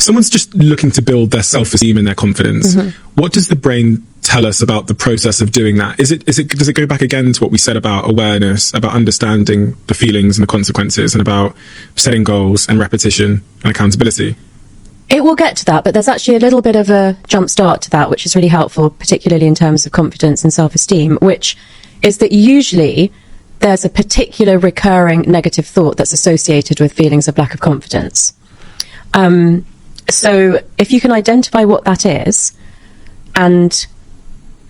someone's just looking to build their self-esteem and their confidence, what does the brain tell us about the process of doing that? Does it go back again to what we said about awareness, about understanding the feelings and the consequences, and about setting goals and repetition and accountability? It will get to that, but there's actually a little bit of a jump start to that, which is really helpful, particularly in terms of confidence and self-esteem, which is that usually there's a particular recurring negative thought that's associated with feelings of lack of confidence. So if you can identify what that is and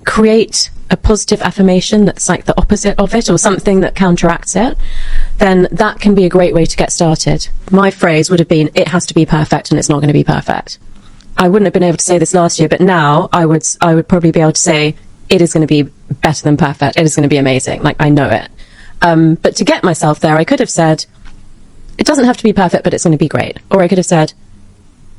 create a positive affirmation that's like the opposite of it, or something that counteracts it, then that can be a great way to get started. My phrase would have been, it has to be perfect, and it's not going to be perfect. I wouldn't have been able to say this last year, but now I would probably be able to say, it is going to be better than perfect. It is going to be amazing. Like, I know it. But to get myself there, I could have said, it doesn't have to be perfect, but it's going to be great. Or I could have said,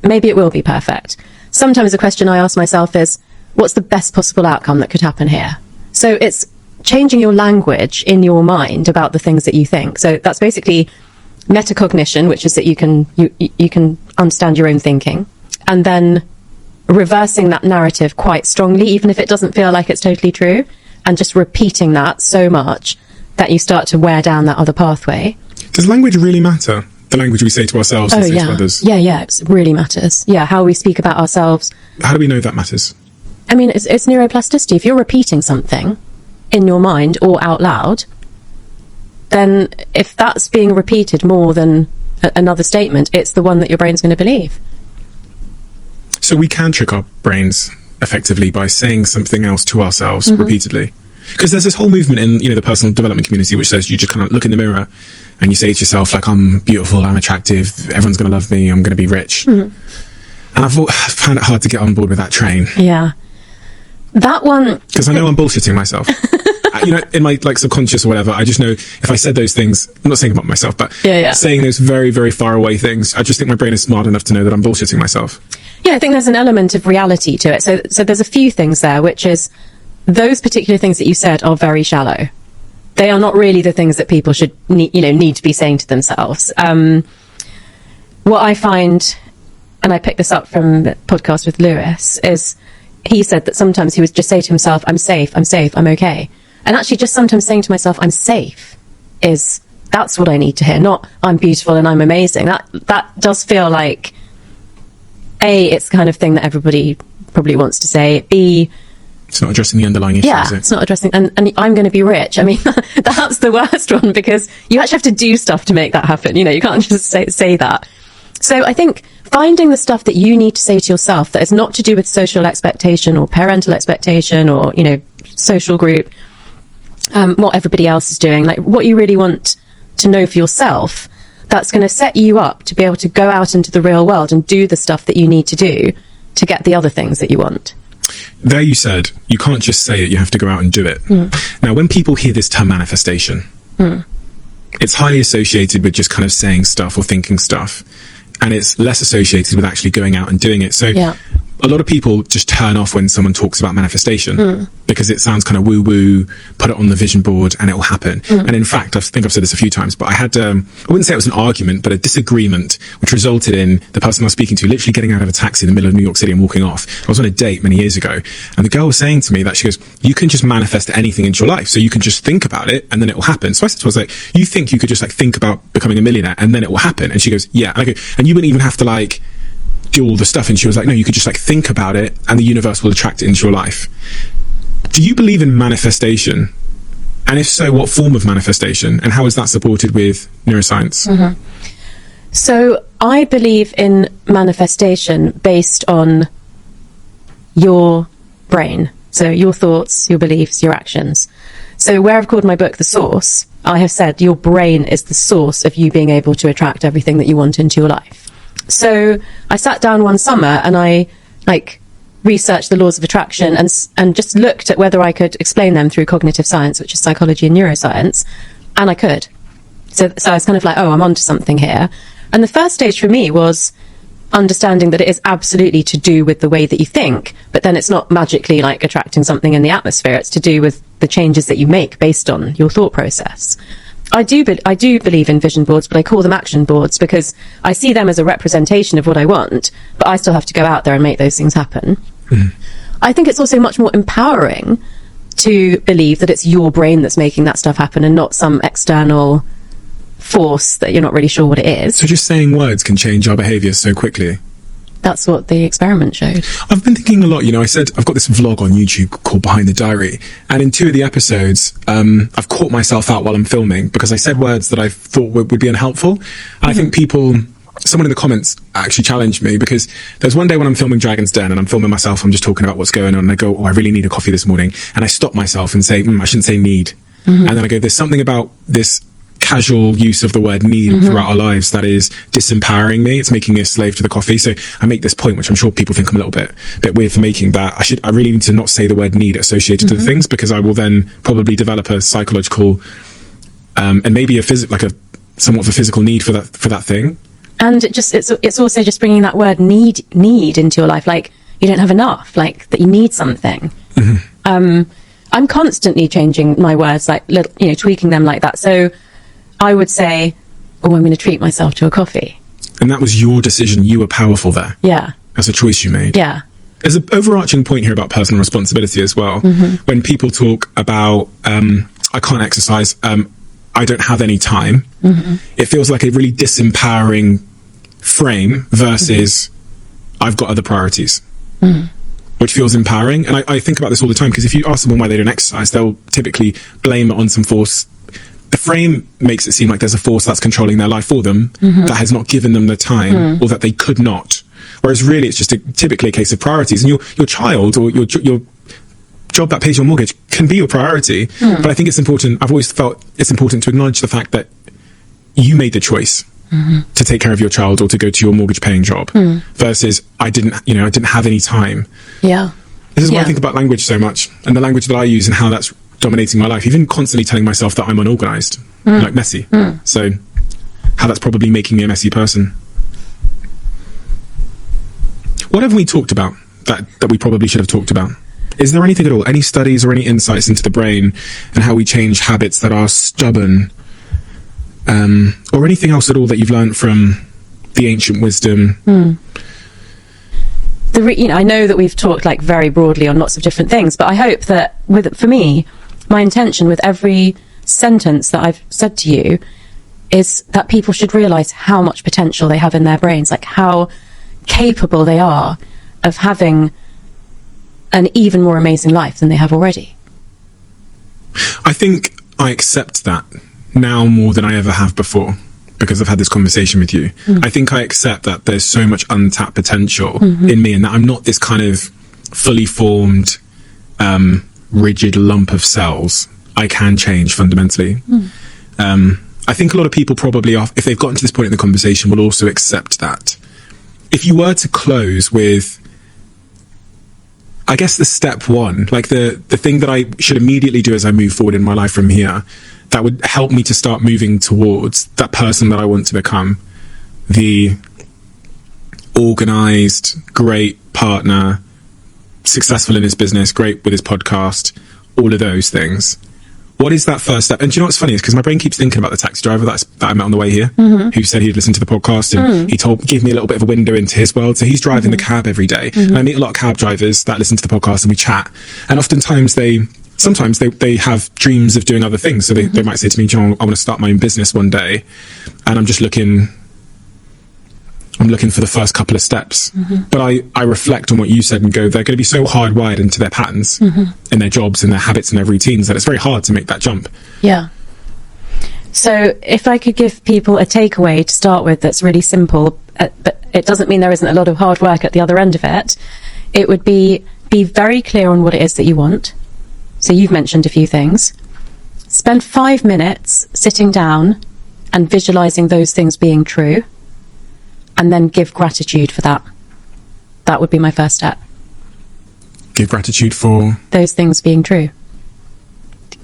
maybe it will be perfect. Sometimes the question I ask myself is, what's the best possible outcome that could happen here? So it's changing your language in your mind about the things that you think. So that's basically metacognition, which is that you can understand your own thinking, and then reversing that narrative quite strongly, even if it doesn't feel like it's totally true, and just repeating that so much that you start to wear down that other pathway. Does language really matter? The language we say to ourselves and say to others? Yeah, it really matters. Yeah, how we speak about ourselves. How do we know that matters? I mean, it's neuroplasticity. If you're repeating something in your mind or out loud, then if that's being repeated more than another statement, it's the one that your brain's going to believe. So we can trick our brains effectively by saying something else to ourselves repeatedly. Because there's this whole movement in, the personal development community which says you just kind of look in the mirror and you say to yourself, like, I'm beautiful, I'm attractive, everyone's going to love me, I'm going to be rich. And I've found it hard to get on board with that train. Yeah. That one... Because I know I'm bullshitting myself. In my subconscious or whatever, I just know if I said those things, I'm not saying about myself, but saying those very, very far away things, I just think my brain is smart enough to know that I'm bullshitting myself. Yeah, I think there's an element of reality to it. So there's a few things there, which is those particular things that you said are very shallow. They are not really the things that people should need to be saying to themselves. What I find, and I picked this up from the podcast with Lewis, is he said that sometimes he would just say to himself, I'm safe, I'm okay. And actually just sometimes saying to myself, I'm safe, that's what I need to hear, not I'm beautiful and I'm amazing. That does feel like, A, it's the kind of thing that everybody probably wants to say. B, it's not addressing the underlying issue, is it? It's not addressing, and I'm going to be rich. I mean, that's the worst one, because you actually have to do stuff to make that happen. You can't just say that. So I think finding the stuff that you need to say to yourself that is not to do with social expectation or parental expectation or, social group, what everybody else is doing, like what you really want to know for yourself, that's going to set you up to be able to go out into the real world and do the stuff that you need to do to get the other things that you want. There you said, you can't just say it, you have to go out and do it. Now, when people hear this term manifestation, it's highly associated with just kind of saying stuff or thinking stuff, and it's less associated with actually going out and doing it. So a lot of people just turn off when someone talks about manifestation because it sounds kind of woo-woo, put it on the vision board and it will happen. And in fact, I think I've said this a few times, but I had, I wouldn't say it was an argument, but a disagreement, which resulted in the person I was speaking to literally getting out of a taxi in the middle of New York City and walking off. I was on a date many years ago, and the girl was saying to me that she goes, you can just manifest anything into your life. So you can just think about it and then it will happen. So I said to her, I was like, you think you could just think about becoming a millionaire and then it will happen? And she goes, yeah. And I go, and you wouldn't even have to do all the stuff. And she was like, no, you could just think about it and the universe will attract it into your life. Do you believe in manifestation? And if so, what form of manifestation? And how is that supported with neuroscience? So I believe in manifestation based on your brain. So your thoughts, your beliefs, your actions. So where I've called my book The Source, I have said your brain is the source of you being able to attract everything that you want into your life. So I sat down one summer and I researched the laws of attraction and just looked at whether I could explain them through cognitive science, which is psychology and neuroscience, and I could. So I was kind of like, oh, I'm onto something here. And the first stage for me was understanding that it is absolutely to do with the way that you think, but then it's not magically attracting something in the atmosphere. It's to do with the changes that you make based on your thought process. I do believe in vision boards, but I call them action boards because I see them as a representation of what I want, but I still have to go out there and make those things happen. I think it's also much more empowering to believe that it's your brain that's making that stuff happen and not some external force that you're not really sure what it is. So just saying words can change our behaviour so quickly. That's what the experiment showed. I've been thinking a lot, I said I've got this vlog on YouTube called Behind the Diary, and in 2 of the episodes, I've caught myself out while I'm filming because I said words that I thought would be unhelpful. And I think someone in the comments actually challenged me because there's one day when I'm filming Dragon's Den and I'm filming myself, I'm just talking about what's going on, and I go, I really need a coffee this morning. And I stop myself and say, I shouldn't say need. And then I go, there's something about this casual use of the word need throughout our lives that is disempowering me. It's making me a slave to the coffee. So I make this point, which I'm sure people think I'm a little bit weird for making, that I really need to not say the word need associated to the things, because I will then probably develop a psychological and maybe somewhat of a physical need for that thing. And it's also just bringing that word need into your life, like you don't have enough, like that you need something. I'm constantly changing my words, like tweaking them like that. So I would say, I'm going to treat myself to a coffee. And that was your decision. You were powerful there. Yeah. That's a choice you made. Yeah. There's an overarching point here about personal responsibility as well. When people talk about, I can't exercise, I don't have any time, it feels like a really disempowering frame versus I've got other priorities, which feels empowering. And I think about this all the time, because if you ask someone why they don't exercise, they'll typically blame it on some force. The frame makes it seem like there's a force that's controlling their life for them that has not given them the time or that they could not. Whereas really it's just typically a case of priorities. And your child or your job that pays your mortgage can be your priority. But I think it's important, I've always felt it's important to acknowledge the fact that you made the choice to take care of your child or to go to your mortgage paying job versus I didn't have any time. Yeah. This is why I think about language so much, and the language that I use and how that's dominating my life, even constantly telling myself that I'm unorganized, like messy. So how that's probably making me a messy person. What have we talked about that we probably should have talked about? Is there anything at all, any studies or any insights into the brain and how we change habits that are stubborn, or anything else at all that you've learned from the ancient wisdom? I know that we've talked like very broadly on lots of different things, but I hope that for me, my intention with every sentence that I've said to you is that people should realize how much potential they have in their brains, like how capable they are of having an even more amazing life than they have already. I think I accept that now more than I ever have before, because I've had this conversation with you. I think I accept that there's so much untapped potential in me, and that I'm not this kind of fully formed, rigid lump of cells. I can change fundamentally. I think a lot of people probably, if they've gotten to this point in the conversation, will also accept that. If you were to close with, I guess, the step one, like the thing that I should immediately do as I move forward in my life from here, that would help me to start moving towards that person that I want to become, the organized, great partner, successful in his business, great with his podcast, all of those things. What is that first step? And do you know what's funny is because my brain keeps thinking about the taxi driver that I met on the way here, who said he'd listened to the podcast, and he gave me a little bit of a window into his world. So he's driving the cab every day. And I meet a lot of cab drivers that listen to the podcast, and we chat. And oftentimes sometimes they have dreams of doing other things. So they might say to me, John, I want to start my own business one day. And I'm looking for the first couple of steps. But I reflect on what you said and go, they're going to be so hardwired into their patterns, in their jobs, and their habits and their routines, that it's very hard to make that jump. Yeah. So if I could give people a takeaway to start with that's really simple, but it doesn't mean there isn't a lot of hard work at the other end of it, it would be very clear on what it is that you want. So you've mentioned a few things. Spend 5 minutes sitting down and visualizing those things being true, and then give gratitude for that. That would be my first step. Give gratitude for those things being true.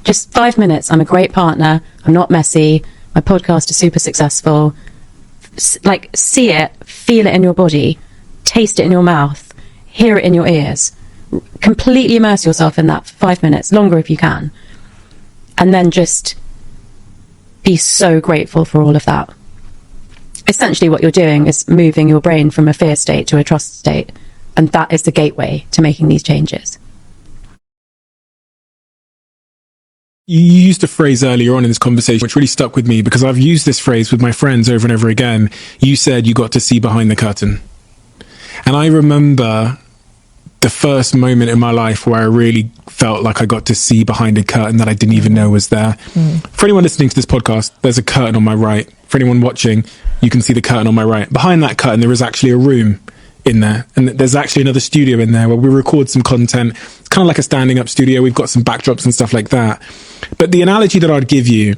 Just 5 minutes. I'm a great partner. I'm not messy. My podcast is super successful. Like, see it, feel it in your body, taste it in your mouth, hear it in your ears. Completely immerse yourself in that for 5 minutes, longer if you can. And then just be so grateful for all of that. Essentially what you're doing is moving your brain from a fear state to a trust state, and that is the gateway to making these changes. You used a phrase earlier on in this conversation which really stuck with me, because I've used this phrase with my friends over and over again. You said you got to see behind the curtain. And I remember the first moment in my life where I really felt like I got to see behind a curtain that I didn't even know was there. For anyone listening to this podcast, there's a curtain on my right. For anyone watching, you can see the curtain on my right. Behind that curtain, there is actually a room in there, and there's actually another studio in there where we record some content. It's kind of like a standing up studio. We've got some backdrops and stuff like that. But the analogy that I'd give you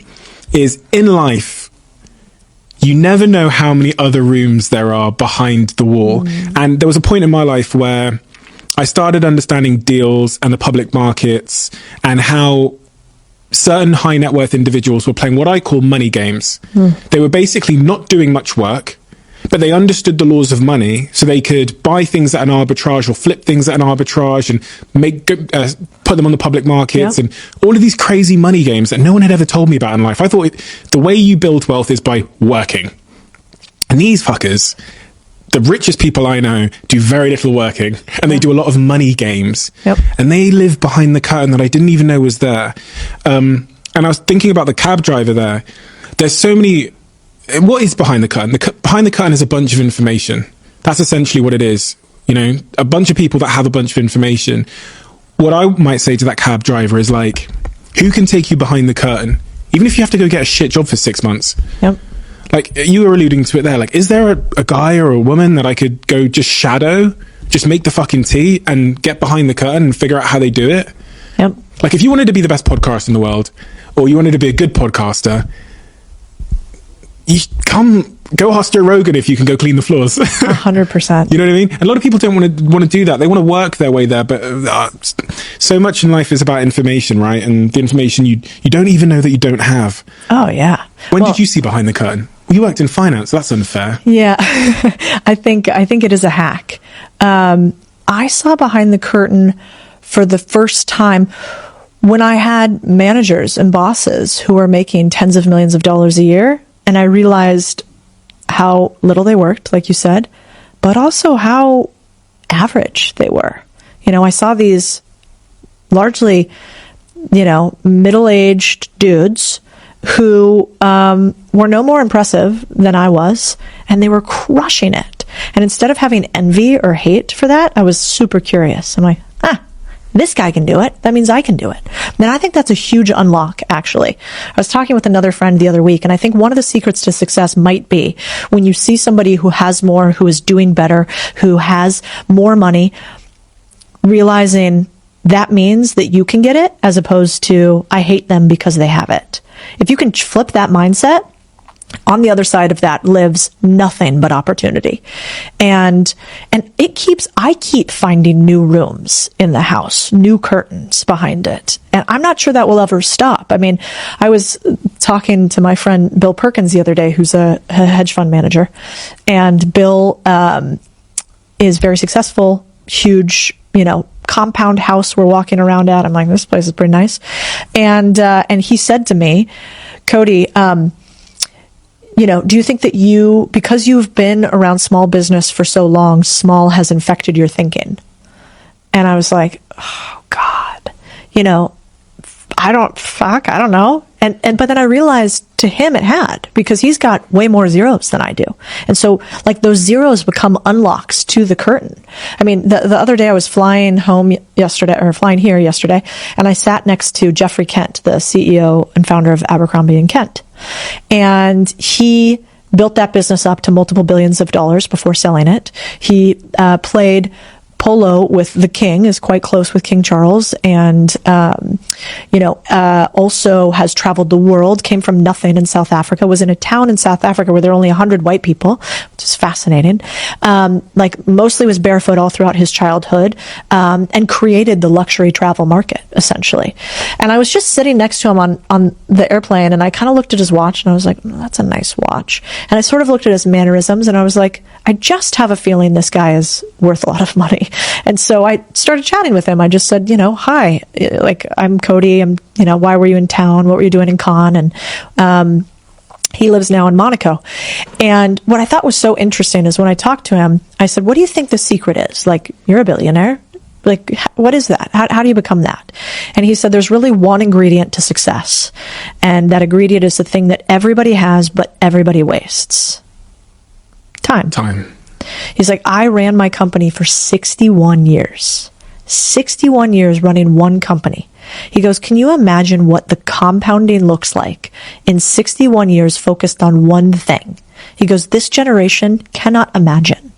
is, in life, you never know how many other rooms there are behind the wall. And there was a point in my life where I started understanding deals and the public markets, and how certain high net worth individuals were playing what I call money games. They were basically not doing much work, but they understood the laws of money, so they could buy things at an arbitrage or flip things at an arbitrage and put them on the public markets, and all of these crazy money games that no one had ever told me about in life. I thought the way you build wealth is by working. And these fuckers, the richest people I know, do very little working, and they do a lot of money games. And they live behind the curtain that I didn't even know was there. And I was thinking about the cab driver there. There's so many... What is behind the curtain? Behind the curtain is a bunch of information. That's essentially what it is. You know, a bunch of people that have a bunch of information. What I might say to that cab driver is like, who can take you behind the curtain? Even if you have to go get a shit job for 6 months. Like, you were alluding to it there. Like, is there a guy or a woman that I could go just shadow, just make the fucking tea and get behind the curtain and figure out how they do it? Like, if you wanted to be the best podcaster in the world, or you wanted to be a good podcaster, you go ask Joe Rogan if you can go clean the floors. 100%. You know what I mean? And a lot of people don't want to do that. They want to work their way there, but so much in life is about information, right? And the information you don't even know that you don't have. Oh yeah. When did you see behind the curtain? You worked in finance. That's unfair. Yeah. I think it is a hack. I saw behind the curtain for the first time when I had managers and bosses who were making tens of millions of dollars a year. And I realized how little they worked, like you said, but also how average they were. You know, I saw these largely, middle-aged dudes who were no more impressive than I was, and they were crushing it. And instead of having envy or hate for that, I was super curious. I'm like, this guy can do it. That means I can do it. And I think that's a huge unlock, actually. I was talking with another friend the other week, and I think one of the secrets to success might be when you see somebody who has more, who is doing better, who has more money, realizing that means that you can get it, as opposed to, I hate them because they have it. If you can flip that mindset, on the other side of that lives nothing but opportunity. And I keep finding new rooms in the house, new curtains behind it. And I'm not sure that will ever stop. I mean, I was talking to my friend Bill Perkins the other day, who's a hedge fund manager. And Bill is very successful, huge, compound house we're walking around at. I'm like, this place is pretty nice. And he said to me, Cody, do you think that because you've been around small business for so long, small has infected your thinking? And I was like, oh God, I don't know. But then I realized to him it had, because he's got way more zeros than I do. And so like those zeros become unlocks to the curtain. I mean, the other day I was flying here yesterday, and I sat next to Jeffrey Kent, the CEO and founder of Abercrombie & Kent. And he built that business up to multiple billions of dollars before selling it. He played polo with the king, is quite close with King Charles, and also has traveled the world, came from nothing in South Africa, was in a town in South Africa where there are only 100 white people, which is fascinating, mostly was barefoot all throughout his childhood, and created the luxury travel market, essentially. And I was just sitting next to him on the airplane, and I kind of looked at his watch, and I was like, that's a nice watch. And I sort of looked at his mannerisms, and I was like, I just have a feeling this guy is worth a lot of money. And so I started chatting with him. I just said, hi, I'm Cody. Why were you in town? What were you doing in Cannes? And He lives now in Monaco. And what I thought was so interesting is when I talked to him, I said, what do you think the secret is? Like, you're a billionaire. Like, what is that? How do you become that? And he said, there's really one ingredient to success. And that ingredient is the thing that everybody has, but everybody wastes. Time. He's like, I ran my company for 61 years. 61 years running one company. He goes, can you imagine what the compounding looks like in 61 years focused on one thing? He goes, this generation cannot imagine.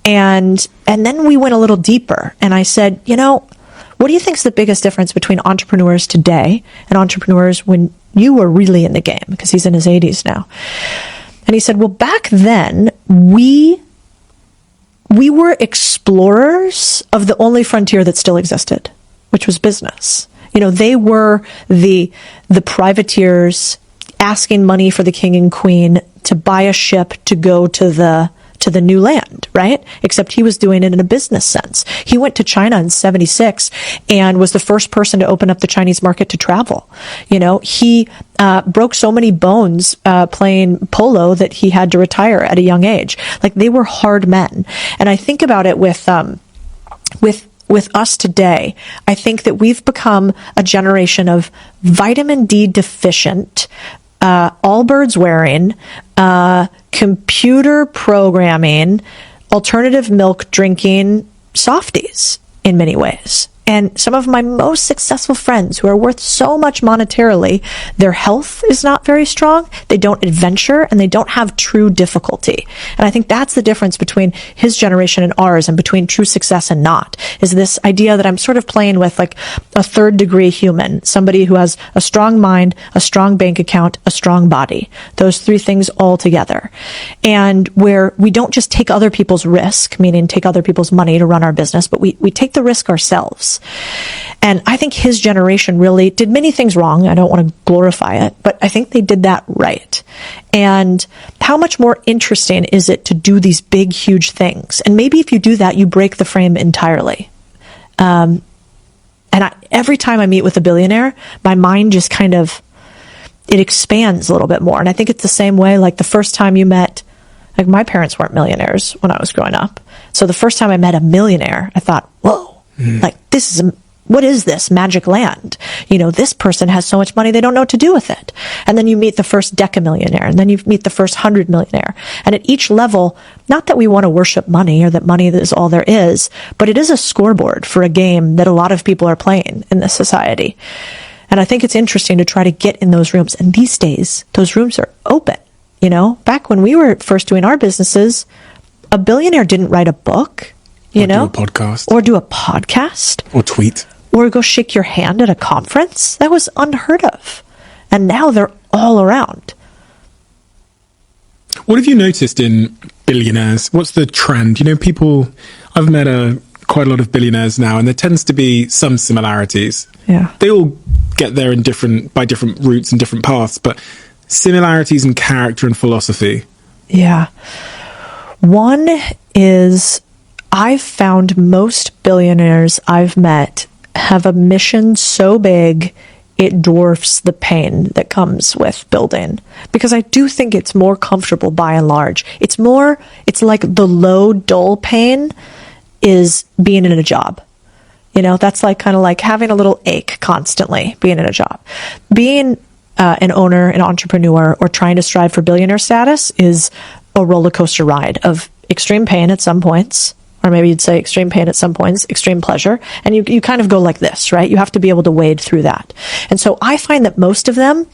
And then we went a little deeper, and I said, what do you think is the biggest difference between entrepreneurs today and entrepreneurs when you were really in the game? Because he's in his 80s now. And he said, well, back then, we were explorers of the only frontier that still existed, which was business. They were the privateers asking money for the king and queen to buy a ship to go to the new land, right? Except he was doing it in a business sense. He went to China in 76 and was the first person to open up the Chinese market to travel. He broke so many bones playing polo that he had to retire at a young age. Like, they were hard men. And I think about it with us today. I think that we've become a generation of vitamin D deficient, all birds wearing, computer programming, alternative milk drinking softies in many ways. And some of my most successful friends who are worth so much monetarily, their health is not very strong. They don't adventure and they don't have true difficulty. And I think that's the difference between his generation and ours, and between true success and not, is this idea that I'm sort of playing with like a third degree human, somebody who has a strong mind, a strong bank account, a strong body, those three things all together. And where we don't just take other people's risk, meaning take other people's money to run our business, but we take the risk ourselves. And I think his generation really did many things wrong. I don't want to glorify it, but I think they did that right. And how much more interesting is it to do these big, huge things? And maybe if you do that, you break the frame entirely. Every time I meet with a billionaire, my mind just it expands a little bit more. And I think it's the same way, like the first time you met, like my parents weren't millionaires when I was growing up. So the first time I met a millionaire, I thought, whoa. Like, what is this magic land? This person has so much money, they don't know what to do with it. And then you meet the first decamillionaire, and then you meet the first 100 millionaire. And at each level, not that we want to worship money or that money is all there is, but it is a scoreboard for a game that a lot of people are playing in this society. And I think it's interesting to try to get in those rooms. And these days, those rooms are open. Back when we were first doing our businesses, a billionaire didn't write a book. Do a podcast. Or do a podcast. Or tweet. Or go shake your hand at a conference. That was unheard of. And now they're all around. What have you noticed in billionaires? What's the trend? I've met quite a lot of billionaires now, and there tends to be some similarities. Yeah. They all get there by different routes and different paths, but similarities in character and philosophy. Yeah. One is, I've found most billionaires I've met have a mission so big it dwarfs the pain that comes with building. Because I do think it's more comfortable by and large. It's like the low, dull pain is being in a job. That's kind of like having a little ache constantly, being in a job. Being an owner, an entrepreneur, or trying to strive for billionaire status is a roller coaster ride of extreme pain at some points, or maybe you'd say extreme pain at some points, extreme pleasure. And you kind of go like this, right? You have to be able to wade through that. And so I find that most of them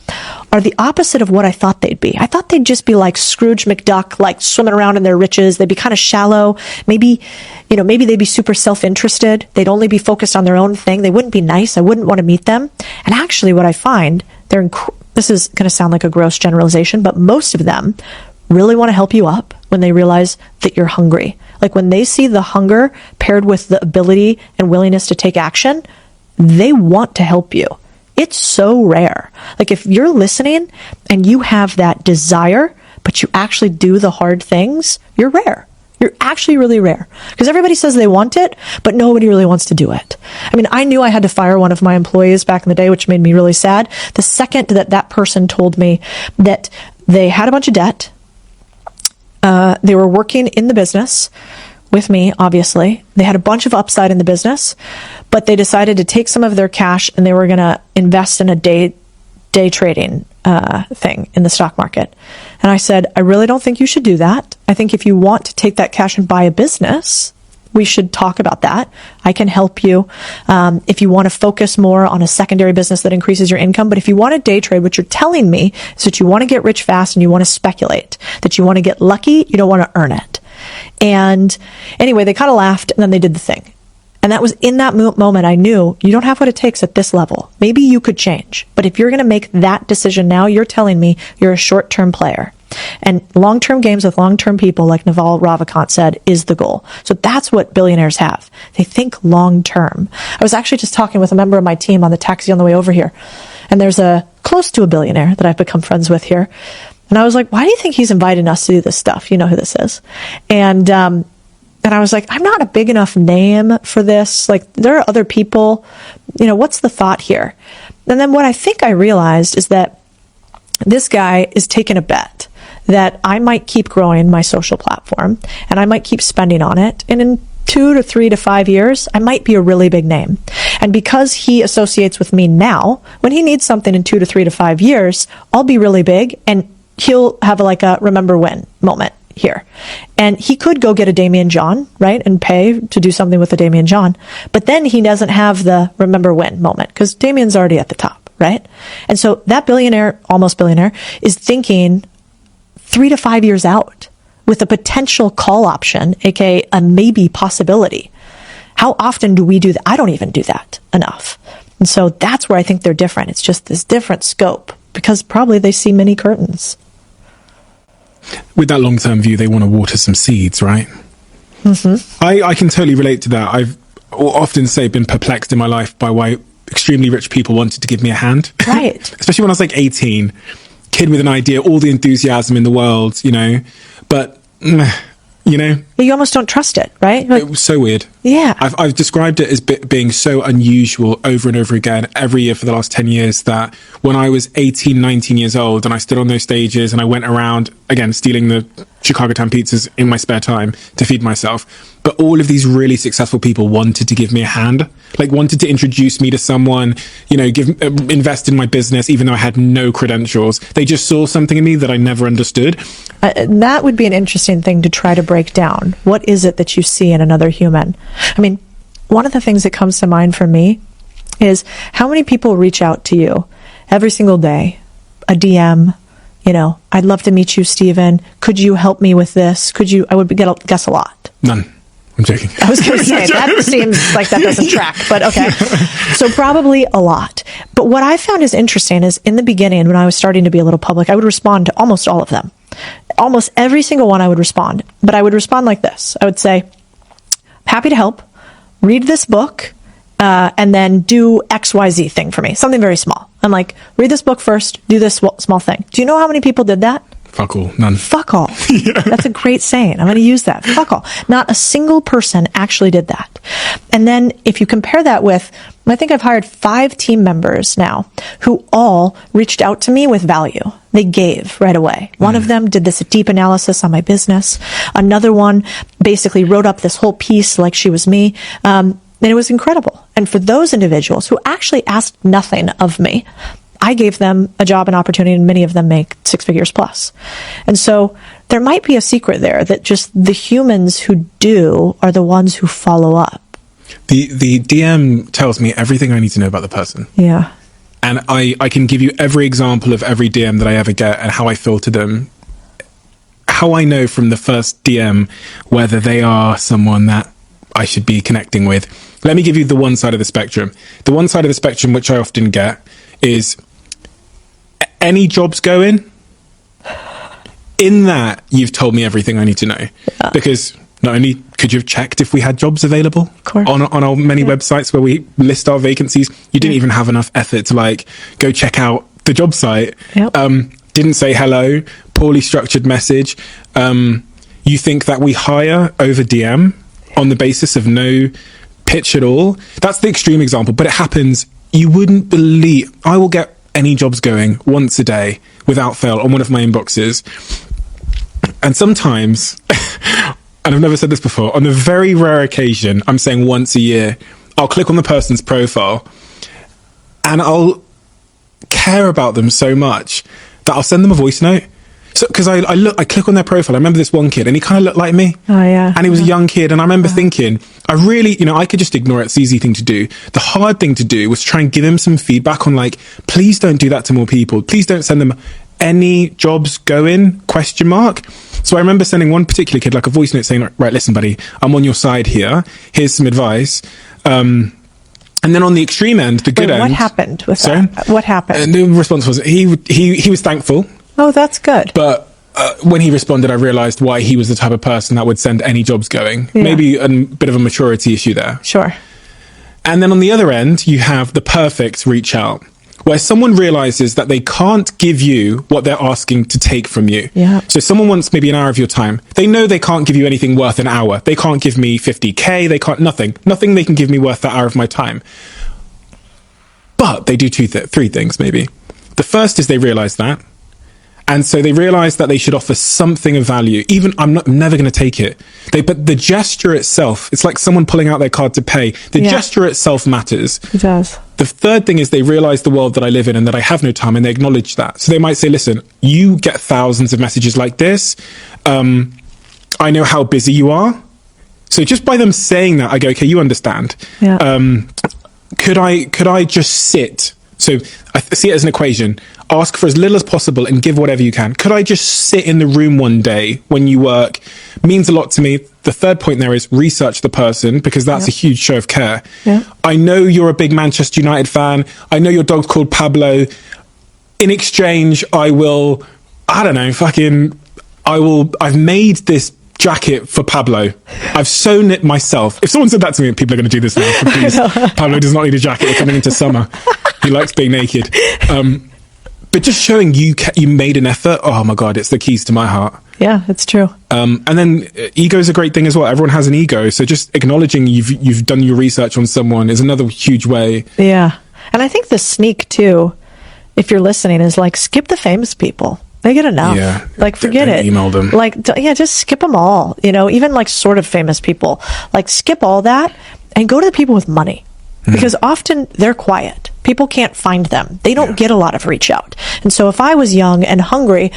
are the opposite of what I thought they'd be. I thought they'd just be like Scrooge McDuck, like swimming around in their riches. They'd be kind of shallow. Maybe they'd be super self-interested. They'd only be focused on their own thing. They wouldn't be nice. I wouldn't want to meet them. And actually what I find, this is going to sound like a gross generalization, but most of them really want to help you up when they realize that you're hungry. Like when they see the hunger paired with the ability and willingness to take action, they want to help you. It's so rare. Like if you're listening and you have that desire, but you actually do the hard things, you're rare. You're actually really rare. Because everybody says they want it, but nobody really wants to do it. I mean, I knew I had to fire one of my employees back in the day, which made me really sad. The second that person told me that They had a bunch of debt. They were working in the business with me, obviously. They had a bunch of upside in the business, but they decided to take some of their cash and they were going to invest in a day trading thing in the stock market. And I said, I really don't think you should do that. I think if you want to take that cash and buy a business, we should talk about that. I can help you if you want to focus more on a secondary business that increases your income. But if you want to day trade, what you're telling me is that you want to get rich fast and you want to speculate, that you want to get lucky, you don't want to earn it. And anyway, they kind of laughed and then they did the thing. And that was in that moment I knew you don't have what it takes at this level. Maybe you could change. But if you're going to make that decision now, you're telling me you're a short-term player. And long-term games with long-term people, like Naval Ravikant said, is the goal. So that's what billionaires have. They think long-term. I was actually just talking with a member of my team on the taxi on the way over here. And there's a close to a billionaire that I've become friends with here. And I was like, why do you think he's invited us to do this stuff? You know who this is. And I was like, I'm not a big enough name for this. Like, there are other people, what's the thought here? And then what I think I realized is that this guy is taking a bet that I might keep growing my social platform and I might keep spending on it. And in 2 to 3 to 5 years, I might be a really big name. And because he associates with me now, when he needs something in 2 to 3 to 5 years, I'll be really big and he'll have like a remember when moment here. And he could go get a Damian John, right? And pay to do something with a Damian John. But then he doesn't have the remember when moment because Damian's already at the top, right? And so that billionaire, almost billionaire, is thinking 3 to 5 years out with a potential call option, aka a maybe possibility. How often do we do that? I don't even do that enough. And so that's where I think they're different. It's just this different scope because probably they see many curtains. With that long-term view, they want to water some seeds, right? Mm-hmm. I can totally relate to that. I've often been perplexed in my life by why extremely rich people wanted to give me a hand. Right. Especially when I was like 18, kid with an idea, all the enthusiasm in the world, but you almost don't trust it, right? Like, it was so weird. Yeah. I've described it as being so unusual over and over again every year for the last 10 years that when I was 18, 19 years old and I stood on those stages and I went around, again, stealing the Chicago Town pizzas in my spare time to feed myself. But all of these really successful people wanted to give me a hand, like wanted to introduce me to someone, invest in my business, even though I had no credentials. They just saw something in me that I never understood. That would be an interesting thing to try to break down. What is it that you see in another human? I mean, one of the things that comes to mind for me is how many people reach out to you every single day, a DM, I'd love to meet you, Stephen. Could you help me with this? I would guess a lot. None. I'm joking. I was going to say, that seems like that doesn't track, but okay. So probably a lot. But what I found is interesting is in the beginning, when I was starting to be a little public, I would respond to almost all of them. Almost every single one I would respond. But I would respond like this. I would say, happy to help, read this book, and then do XYZ thing for me. Something very small. I'm like, read this book first, do this small thing. Do you know how many people did that? Fuck all. None. Fuck all. Yeah. That's a great saying. I'm going to use that. Fuck all. Not a single person actually did that. And then if you compare that with, I think I've hired 5 team members now who all reached out to me with value. They gave right away. One of them did this deep analysis on my business. Another one basically wrote up this whole piece like she was me. And it was incredible. And for those individuals who actually asked nothing of me, I gave them a job and opportunity, and many of them make 6 figures plus. And so there might be a secret there that just the humans who do are the ones who follow up. The DM tells me everything I need to know about the person. Yeah. And I can give you every example of every DM that I ever get and how I filter them. How I know from the first DM whether they are someone that I should be connecting with. Let me give you the one side of the spectrum. The one side of the spectrum which I often get is any jobs going? In that, you've told me everything I need to know. Yeah. Because not only could you have checked if we had jobs available on our many websites where we list our vacancies, you didn't even have enough effort to go check out the job site. Yep. Didn't say hello, poorly structured message. You think that we hire over DM on the basis of no pitch at all? That's the extreme example, but it happens. You wouldn't believe. I will get any jobs going once a day without fail on one of my inboxes. And sometimes, and I've never said this before, on the very rare occasion, I'm saying once a year, I'll click on the person's profile and I'll care about them so much that I'll send them a voice note. So, because I click on their profile. I remember this one kid, and he kind of looked like me. Oh yeah. And he was a young kid, and I remember thinking, I really, I could just ignore it. It's the easy thing to do. The hard thing to do was try and give him some feedback on, like, please don't do that to more people. Please don't send them any jobs going, ? So I remember sending one particular kid like a voice note saying, right, listen, buddy, I'm on your side here. Here's some advice. And then on the extreme end, the good end. What happened with that? What happened? And the response was he was thankful. Oh, that's good. But when he responded, I realized why he was the type of person that would send any jobs going. Yeah. Maybe a bit of a maturity issue there. Sure. And then on the other end, you have the perfect reach out, where someone realizes that they can't give you what they're asking to take from you. Yeah. So someone wants maybe an hour of your time. They know they can't give you anything worth an hour. They can't give me 50K. They can't, nothing they can give me worth that hour of my time. But they do three things maybe. The first is they realize that. And so they realize that they should offer something of value. Even I'm never going to take it. But the gesture itself, it's like someone pulling out their card to pay. The gesture itself matters. It does. The third thing is they realize the world that I live in and that I have no time, and they acknowledge that. So they might say, listen, you get thousands of messages like this. I know how busy you are. So just by them saying that, I go, okay, you understand. Yeah. Could I just sit? So I see it as an equation. Ask for as little as possible and give whatever you can. Could I just sit in the room one day when you work? Means a lot to me. The third point there is research the person, because that's a huge show of care. Yeah. I know you're a big Manchester United fan. I know your dog's called Pablo. In exchange, I've made this jacket for Pablo. I've sewn it myself. If someone said that to me, people are going to do this now. So please, Pablo does not need a jacket. We're coming into summer. He likes being naked. But just showing you made an effort. Oh my God, it's the keys to my heart. Yeah, it's true. And then ego's a great thing as well. Everyone has an ego. So just acknowledging you've done your research on someone is another huge way. Yeah. And I think the sneak too, if you're listening, is like, skip the famous people. They get enough. Yeah. Like, forget it. Email them. Like, just skip them all. Even like sort of famous people. Like, skip all that and go to the people with money. Because often they're quiet. People can't find them. They don't get a lot of reach out. And so if I was young and hungry,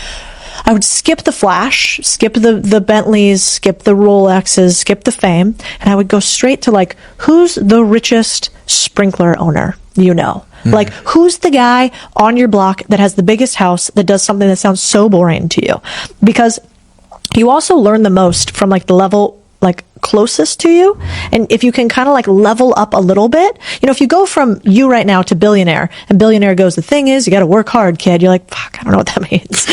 I would skip the flash, skip the Bentleys, skip the Rolexes, skip the fame, and I would go straight to, like, who's the richest sprinkler owner you know? Like, who's the guy on your block that has the biggest house that does something that sounds so boring to you? Because you also learn the most from, like, the level, like, closest to you. And if you can kind of like level up a little bit, if you go from you right now to billionaire, and billionaire goes, the thing is, you got to work hard, kid. You're like, fuck, I don't know what that means,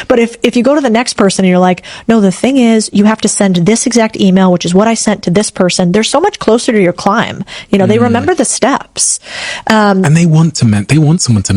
But if you go to the next person and you're like, no, the thing is, you have to send this exact email, which is what I sent to this person. They're so much closer to your climb. They remember the steps. And they want someone to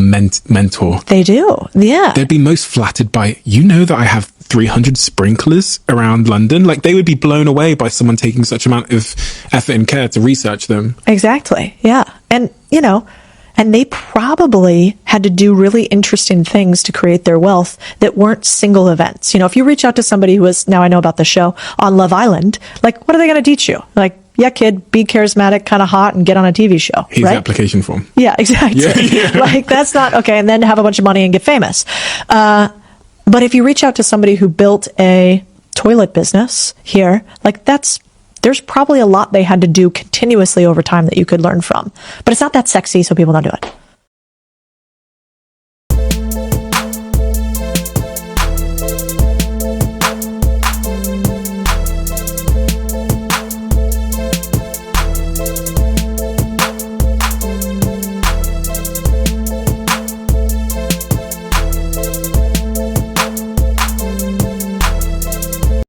mentor. They do. Yeah. They'd be most flattered by, that I have 300 sprinklers around London. Like, they would be blown away by someone taking such amount of effort and care to research them. Exactly. Yeah. And, and they probably had to do really interesting things to create their wealth that weren't single events. If you reach out to somebody who is, now I know about the show, on Love Island, like, what are they going to teach you? Like, yeah, kid, be charismatic, kind of hot, and get on a TV show. Here's right? the application form. Yeah, exactly. Yeah. Like, that's not okay. And then have a bunch of money and get famous. But if you reach out to somebody who built a toilet business here, like, there's probably a lot they had to do continuously over time that you could learn from. But it's not that sexy, so people don't do it.